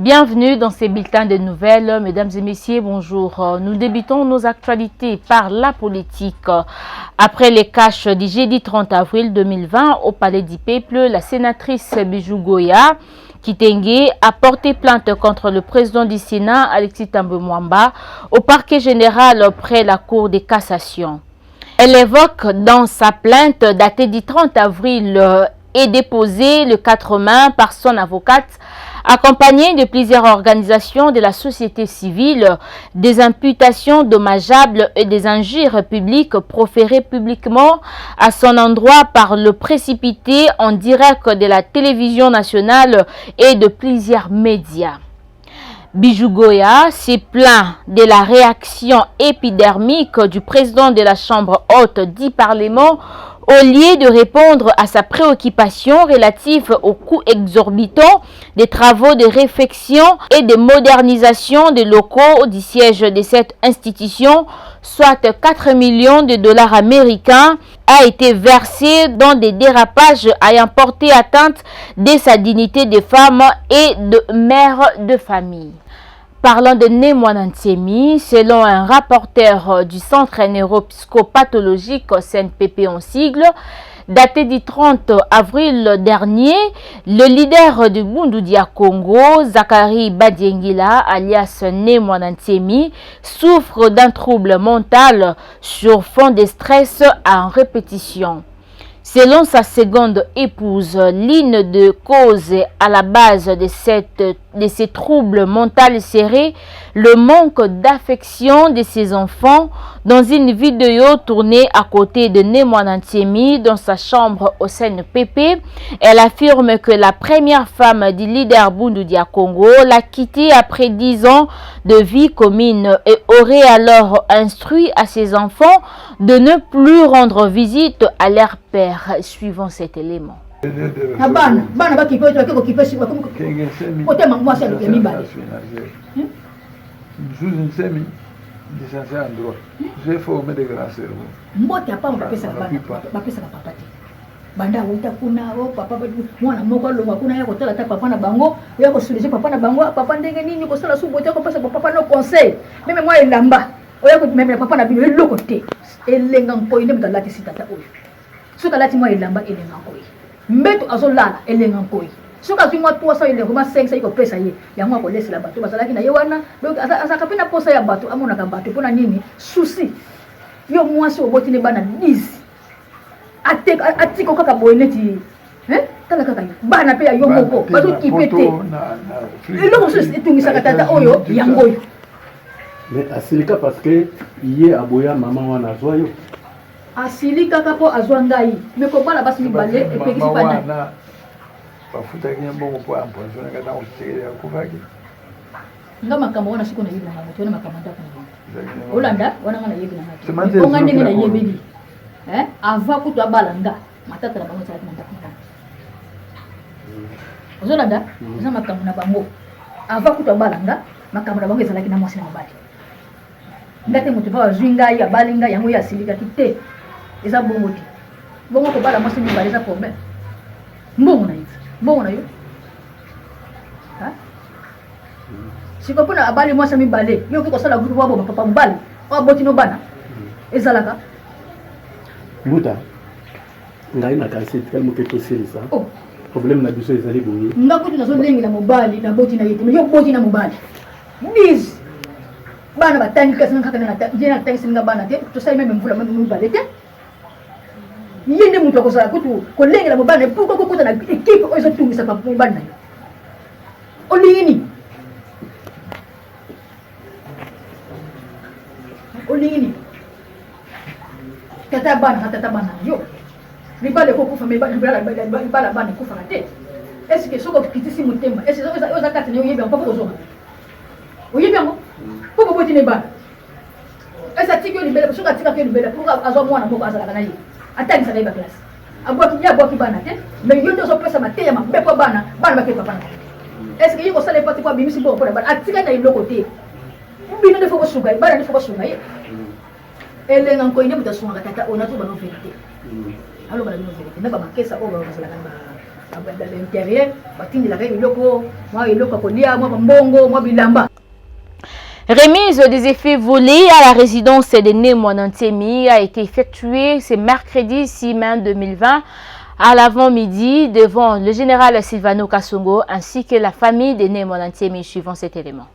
Bienvenue dans ces bulletins de nouvelles. Mesdames et messieurs, bonjour. Nous débutons nos actualités par la politique. Après les caches du jeudi 30 avril 2020 au Palais du Peuple, la sénatrice Bijou Goya Kitenge a porté plainte contre le président du Sénat, Alexis Thambwe Mwamba, au parquet général près la Cour de cassation. Elle évoque dans sa plainte datée du 30 avril et déposée le 4 mai par son avocate, accompagnée de plusieurs organisations de la société civile, des imputations dommageables et des injures publiques proférées publiquement à son endroit par le précipité en direct de la télévision nationale et de plusieurs médias. Bijou Goya s'est plaint de la réaction épidermique du président de la Chambre haute du Parlement au lieu de répondre à sa préoccupation relative au coût exorbitant des travaux de réfection et de modernisation des locaux du siège de cette institution, soit 4 millions de dollars américains, a été versé dans des dérapages ayant porté atteinte de sa dignité de femme et de mère de famille. Parlant de Némoana Ntiemi, selon un rapporteur du Centre neuropsychopathologique CNPP en sigle, daté du 30 avril dernier, le leader du Bundudia Congo, Zachary Badiengila, alias Némoana Ntiemi, souffre d'un trouble mental sur fond de stress en répétition. Selon sa seconde épouse, l'une des causes à la base de ces troubles mentaux serait le manque d'affection de ses enfants. Dans une vidéo tournée à côté de Némoana Ntiemi dans sa chambre au CNPP, elle affirme que la première femme du leader Bundudia Congo l'a quitté après 10 ans de vie commune et aurait alors instruit à ses enfants de ne plus rendre visite à leur père, suivant cet élément. Licencié en droit. J'ai formé des grands cerveaux. Banda wuta kuna o papa mwana moko longa kuna ya kotala ta papa na bango ya ko suluser papa na bango papa ndenge nini ko sala subote ko pasa papa no conseil même moi elamba o ya ko même papa na bino eloko te elenga nkoyi nde mtalati sitata oyo soka lati moi elamba elenga nkoyi mbeto azolala elenga nkoyi soka zwi moi 300 ele ko ma 500 ko pesa ye ya moi ko lesela bato bazalaki na ye wana donc azaka pena posa ya bato amona ka bato pona nini souci yo moi so boti ne bana 10 atiko kaka boyeneti tala kaka bana pe ya yo moko bato kipete eloko so etungisaka tata oyo yangoyo mais asilika parce que iye aboya mama wana azwa yo asilika kapo azwa ngai mais ko bala basi mibale epekisi pana bafuta kinyambo kwa ampozo na kata usitegele yakuvaki nga makambo wana siko na yibi na moto na makambo ndako na Olanda wana ngana yibi na moto ko ngande ngana yibi avant kutu abalanga matata na bango tsaki na ndako na Olanda eza makambo na bango avant kutu abalanga makambo na bango ezalaki na mwasi na mobali ndate moto ba zwinga ya balinga yango ya silika kite eza bongo ti bongo ko bala mwasi mibale eza problème mbongo na yibi bongo na yo siko pona abali mwasi mibale yo ko sala gutu wabo papa mbali o boti no bana ezalaka Mbuta ngai na kaseti kalmo ke tosilisa problème na biso ezali boye ngakutu nazo lengi na mobali na boti na yete yo boti na mobali bis bana batangi kasi ngaka na jena tangi singa bana te to sai même mvula même mobali te yende mutu akosala kutu ko lengi na mobali pourquoi ko kuta na équipe ozo tungisa pa mobali na yo olini tata bana yo ribale ko kufa mebala bana kufa te est-ce que soko kitisi mutemba est-ce que oza kati yo yebi papa kozonga oyebi ngo poko boti ne bana est-ce que tiki libele soko tika ke libele pour azwa mwana moko azala kana ye atani sa ba classe abwaki bana te mais yo ndo so pesa mateya mabe ko bana bakeka bana est-ce que yiko sala pati kwa bimisi bo ko bana atika na iloko te bino ne foko suga bana ne foko suga ye elenga nkoyi nde muta sunga tata ona to bano vérité alo bana bino vérité na ba makesa o ba basala kana dans l'intérieur, batindi la biloko, moi biloko kolia, moi mbongo, moi bilamba. Remise des effets volés à la résidence de Némoanantemi a été effectuée ce mercredi 6 mai 2020 à l'avant-midi devant le général Silvano Kasongo ainsi que la famille de Némoanantemi suivant cet élément.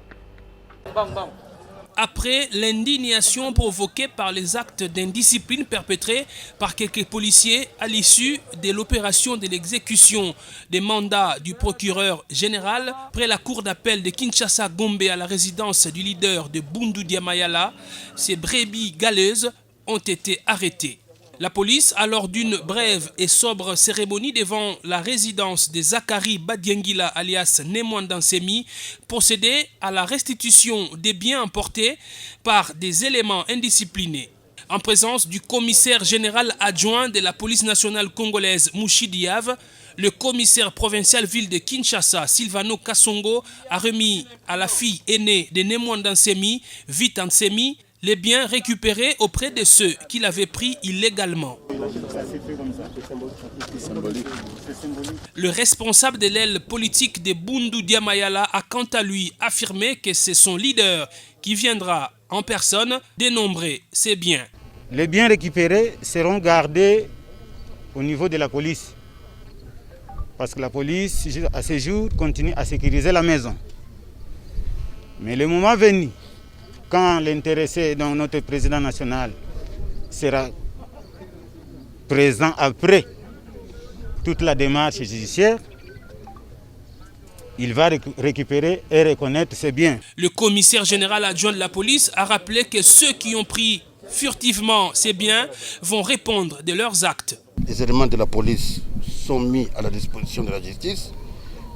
Après l'indignation provoquée par les actes d'indiscipline perpétrés par quelques policiers à l'issue de l'opération de l'exécution des mandats du procureur général près la cour d'appel de Kinshasa Gombe à la résidence du leader de Bundu Diamayala, ces brebis galeuses ont été arrêtées. La police, lors d'une brève et sobre cérémonie devant la résidence de Zachary Badiengila alias Némoandansemi, procédait à la restitution des biens emportés par des éléments indisciplinés. En présence du commissaire général adjoint de la police nationale congolaise Mouchi Diave, le commissaire provincial ville de Kinshasa, Silvano Kasongo, a remis à la fille aînée de Némoandansemi, Vite Ansemi, les biens récupérés auprès de ceux qui l'avaient pris illégalement. Le responsable de l'aile politique de Bundu Diamayala a quant à lui affirmé que c'est son leader qui viendra en personne dénombrer ses biens. Les biens récupérés seront gardés au niveau de la police. Parce que la police, à ce jour, continue à sécuriser la maison. Mais le moment venu, quand l'intéressé, donc notre président national, sera présent après toute la démarche judiciaire, il va récupérer et reconnaître ses biens. Le commissaire général adjoint de la police a rappelé que ceux qui ont pris furtivement ces biens vont répondre de leurs actes. Les éléments de la police sont mis à la disposition de la justice,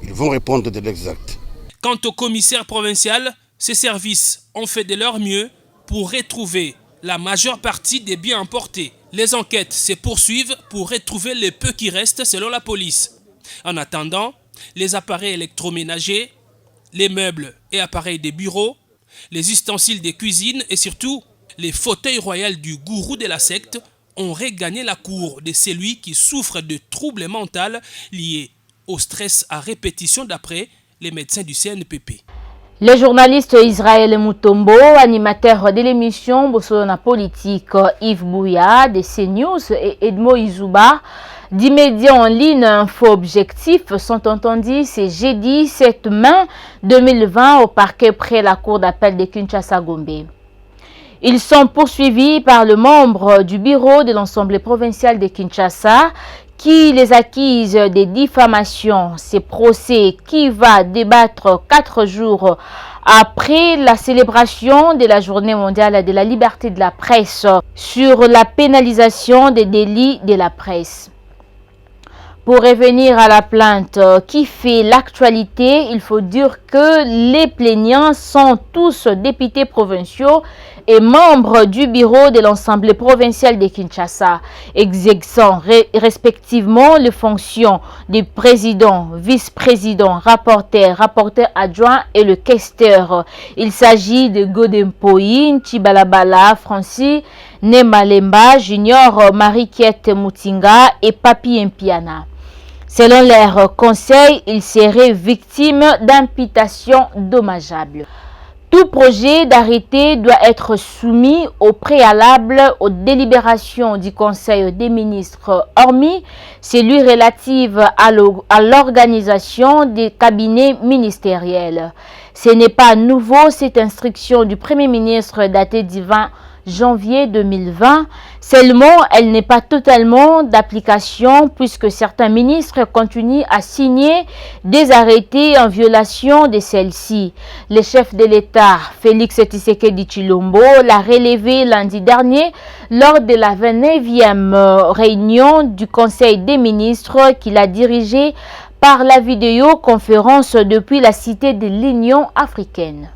ils vont répondre de leurs actes. Quant au commissaire provincial, ces services ont fait de leur mieux pour retrouver la majeure partie des biens emportés. Les enquêtes se poursuivent pour retrouver le peu qui reste selon la police. En attendant, les appareils électroménagers, les meubles et appareils des bureaux, les ustensiles de cuisine et surtout les fauteuils royaux du gourou de la secte ont regagné la cour de celui qui souffre de troubles mentaux liés au stress à répétition d'après les médecins du CNPP. Le journaliste Israël Mutombo, animateur de l'émission Bosolona Politique, Yves Bouya de CNews et Edmo Izuba, d'immédiat en ligne Info Objectif, sont entendus ce jeudi 7 mai 2020 au parquet près la cour d'appel de Kinshasa Gombe. Ils sont poursuivis par le membre du bureau de l'Assemblée provinciale de Kinshasa qui les accuse de diffamation. Ce procès qui va débattre 4 jours après la célébration de la Journée mondiale de la liberté de la presse sur la pénalisation des délits de la presse. Pour revenir à la plainte qui fait l'actualité, il faut dire que les plaignants sont tous députés provinciaux et membres du bureau de l'Assemblée provinciale de Kinshasa, exerçant respectivement les fonctions de président, vice-président, rapporteur adjoint et le questeur. Il s'agit de Godempoïn, Chibalabala, Francis Nemalemba, Junior, Marie-Kiette Moutinga et Papi Mpiana. Selon leur conseil, ils seraient victimes d'imputation dommageable. Tout projet d'arrêté doit être soumis au préalable aux délibérations du Conseil des ministres, hormis celui relative à l'organisation des cabinets ministériels. Ce n'est pas nouveau cette instruction du Premier ministre datée du 20 janvier 2020. Seulement, elle n'est pas totalement d'application puisque certains ministres continuent à signer des arrêtés en violation de celle-ci. Le chef de l'État, Félix Tshisekedi Tshilombo, l'a relevé lundi dernier lors de la 29e réunion du Conseil des ministres qu'il a dirigée par la vidéoconférence depuis la cité de l'Union africaine.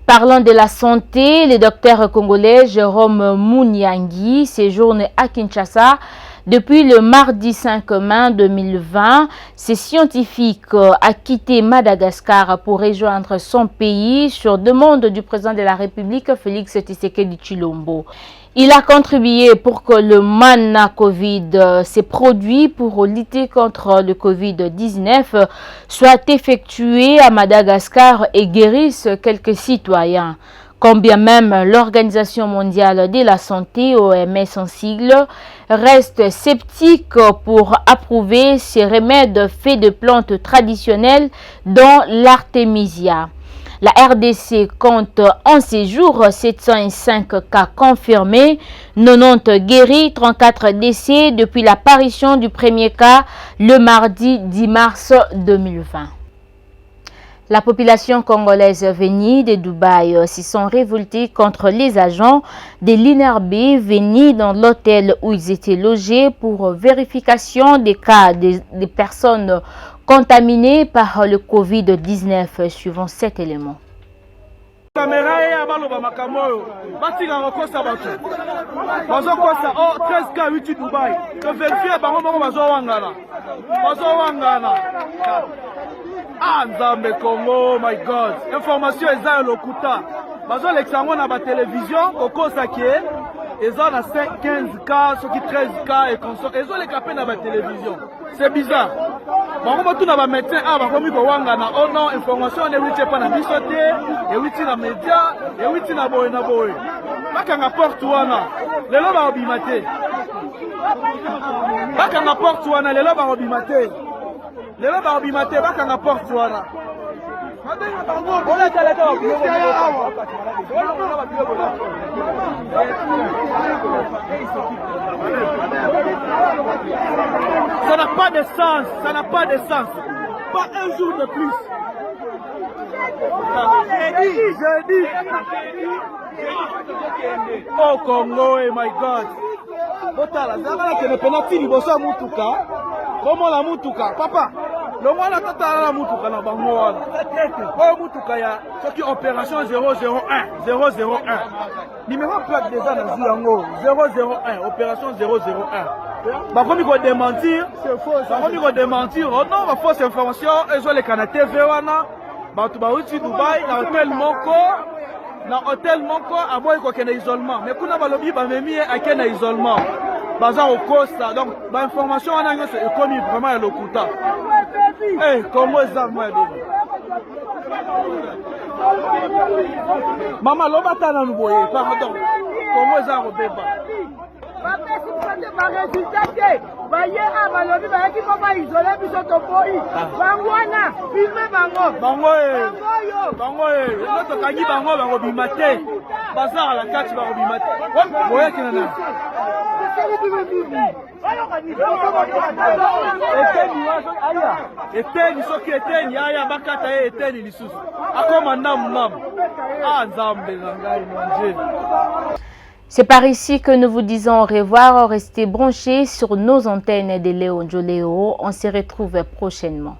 Parlant de la santé, le docteur congolais Jérôme Mouniangui séjourne à Kinshasa depuis le mardi 5 mai 2020. Ce scientifique a quitté Madagascar pour rejoindre son pays sur demande du président de la République Félix Tshisekedi Tshilombo. Il a contribué pour que le MANA Covid, ces produits pour lutter contre le Covid-19, soient effectués à Madagascar et guérissent quelques citoyens. Combien même l'Organisation mondiale de la santé, OMS en sigle, reste sceptique pour approuver ces remèdes faits de plantes traditionnelles dont l'artémisia. La RDC compte en ces jours 705 cas confirmés, 90 guéris, 34 décès depuis l'apparition du premier cas le mardi 10 mars 2020. La population congolaise venue de Dubaï s'y sont révoltés contre les agents de l'INRB venus dans l'hôtel où ils étaient logés pour vérification des cas des personnes contaminées par le Covid-19, suivant cet élément. Caméra ya baloba makambo batinga kokosa bato bazokosa 13 cas 8 Dubaï to vérifier bango bango bazowangana Nzambe Congo, my God, information eza lokuta bazolekisa ngo na ba télévision kokosa kie eza na 15 cas soki 13 cas et consort ezoleka pe na ba télévision. C'est bizarre. Bango motu na ba médecin bakomi kowangana oh non information ne witi pa na biso te e witi na média e witi na boye na boye bakanga porte wana lelo ba obima te bakanga porte wana lelo ba obima te lelo ba obima te bakanga porte wana ça n'a pas de sens, ça n'a pas de sens. Pas un jour de plus. Jeudi. Oh Congo, my God. Botala, zala kene penalty liboso mutuka. Comment la mutuka, papa? Le mwana tata la mutuka na bango wana. Oh mutuka ya soki opération 001. Numéro plaque déjà na ziango 001 opération 001. Bakomi ko démentir, c'est faux. Bakomi ko démentir, oh non, ba fausse information, ezo le kana TV wana. Batu ba uti Dubaï na hôtel moko aboy ko kena isolement. Mais kuna balobi ba memi akena isolement. Baza au Costa, donc ba information wana nyonso ekomi vraiment ya lokuta. Eh, comment ça moi bébé? Maman lobata na nuboye, pardon. Comment ça robeba? Ba résultat te baye abalobi ba ki ko ba isoler biso to boyi bangwana filme bango notre kangi bango ba robimate bazar la kati ba robimate boye kinana eteni soki eteni aya bakata ye eteni lisusu akoma nam nzambe na ngai mon Dieu. C'est par ici que nous vous disons au revoir. Restez branchés sur nos antennes de Léon Joléo. On se retrouve prochainement.